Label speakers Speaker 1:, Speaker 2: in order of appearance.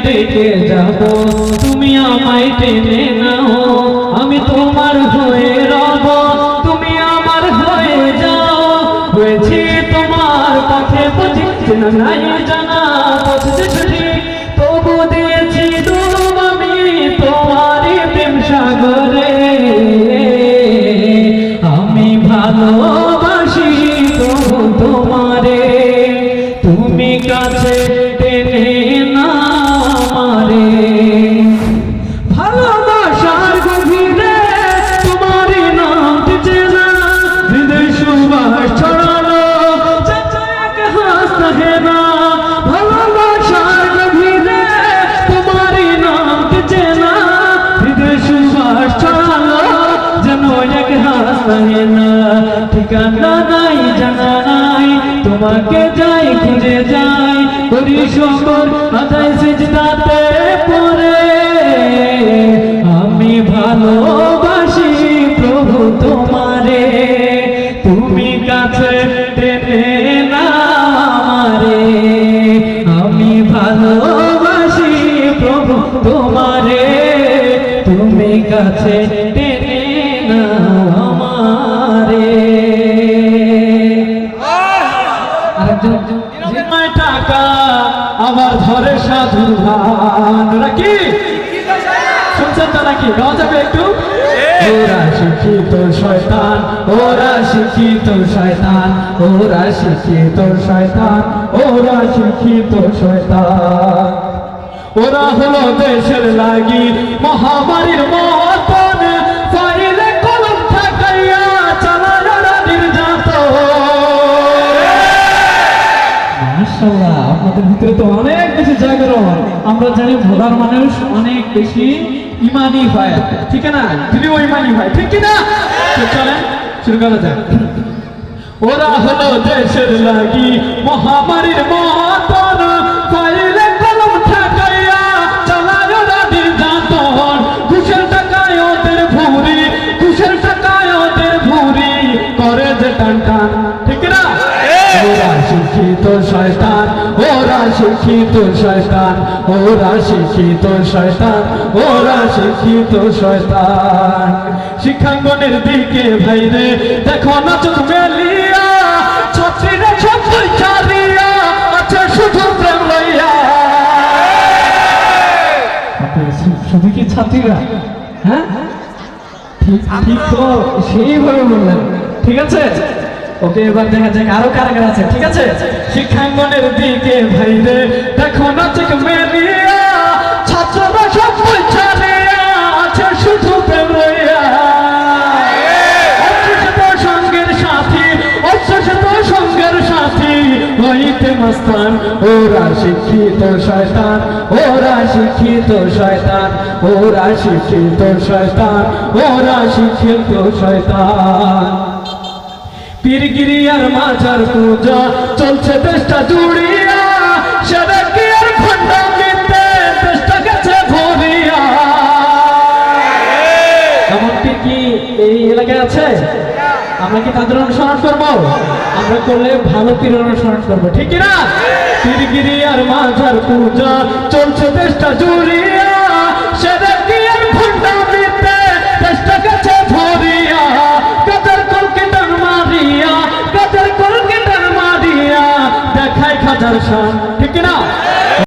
Speaker 1: ডেকে যাব তুমি আমায় টেনে নাও, আমি তোমার হয়ে রব তুমি আমার হয়ে যাও। হয়েছি তোমার পথে বুঝি নাই জানা পথে ছুটি, তবু দিয়েছি ডুব আমি তোমারই প্রেম সাগরে। আমি ভালোবাসি তবু তোমারে, তুমি কাছে টেনে না আমারে। ভালোবাসার গভীরে তোমারই নাম চেনা, হৃদয় সুবাস ছড়ানো এক হাসতে হেনা। ভালোবাসার গভীরে তোমারই নাম চেনা, হৃদয় সুবাস ছড়ানো যেন এক হাসতে হেনা। ঠিকানা নাই জানা নাই তোমাকে যাই খুঁজে যাই, করি শকর আদায় সিজদাতে পড়ে। আমি ভালোবাসি প্রভু তোমারে, তুমি কাছে টেনে না আমারে। আমি ভালোবাসি প্রভু তোমারে, তুমি কাছে টেনে না আমারে। টাকা আবার ধরে সাধু ধান নাকি শুনছেন তো নাকি? গাওয়া যাবে একটু? ওরা শিক্ষিত শয়তান, ওরা শিক্ষিত শয়তান, ওরা শিক্ষিত শয়তান, ওরা শিক্ষিত শয়তান। ওরা হলো দেশের লাগি মহামারীর মতন, ফাইলে কলম ঠাকাইয়া চালায় ওরা নির্যাতন। মাশাআল্লাহ, আপনাদের ভিতরে তো অনেক বেশি জাগরণ। আমরা জানি ভোলার মানুষ অনেক বেশি ইমানি হয়, ঠিক না? তিনিও ইমানি হয়, ঠিক কিনা? চলেন শুরু করা যাক। ওরা হলো দেশের লাগি মহামারীর মতন, ফাইলে কলম ঠাকাইয়া চালায় ওরা নির্যাতন। ঘুষের টাকায় ওদের ভুরি, ঘুষের টাকায় ওদের ভুরি করে যে টান টান, ঠিক না? ওরা শিক্ষিত শয়তান, ওরা শিক্ষিত শয়তান, ওরা শিক্ষিত শয়তান, ওরা শিক্ষিত শয়তান। শিক্ষাঙ্গনের দিকে ভাইরে দেখো না চোখ মেলিয়া, ছাত্রীরা সব পরীক্ষা দিয়া আছে শুধু প্রেম লইয়া। শুধু কি ছাত্রীরা? হ্যাঁ ঠিক ঠিক তো সেইভাবে বললেন, ঠিক আছে? ওকে, এবার দেখা যাক আরো কারা কারা আছে, ঠিক আছে? শিক্ষাঙ্গনের দিকে ভাইরে দেখো না চোখ মেলিয়া, ছাত্ররা সব পরীক্ষা দিয়া আছে শুধু প্রেম লইয়া। সঙ্গের সাথী, অশ্বশত সঙ্গের সাথী হইতে মস্তান। ওরা শিক্ষিত শয়তান, ওরা শিক্ষিত শয়তান, ওরা শিক্ষিত শয়তান, ওরা শিক্ষিত শয়তান। পীরগিরি আর মাজার পূজা চলছে দেশটা জুড়িয়া, সেটা কি আর খন্ডামিতে দেশটা গেছে ভরিয়া। এমনটি কি এই এলাকায় আছে? আমরা কি তাদের অনুসরণ করবো? আমরা করলে ভালো পীর অনুসরণ করবো, ঠিক না? পীরগিরি আর মাজার পূজা চলছে দেশটা জুড়িয়া, সেটা কি আর খন্ডামিতে দেশটা গেছে ভরিয়া। কাদের কলকেটার মারিয়া, কাদের কলকেটার মারিয়া দেখায় খাজার শান।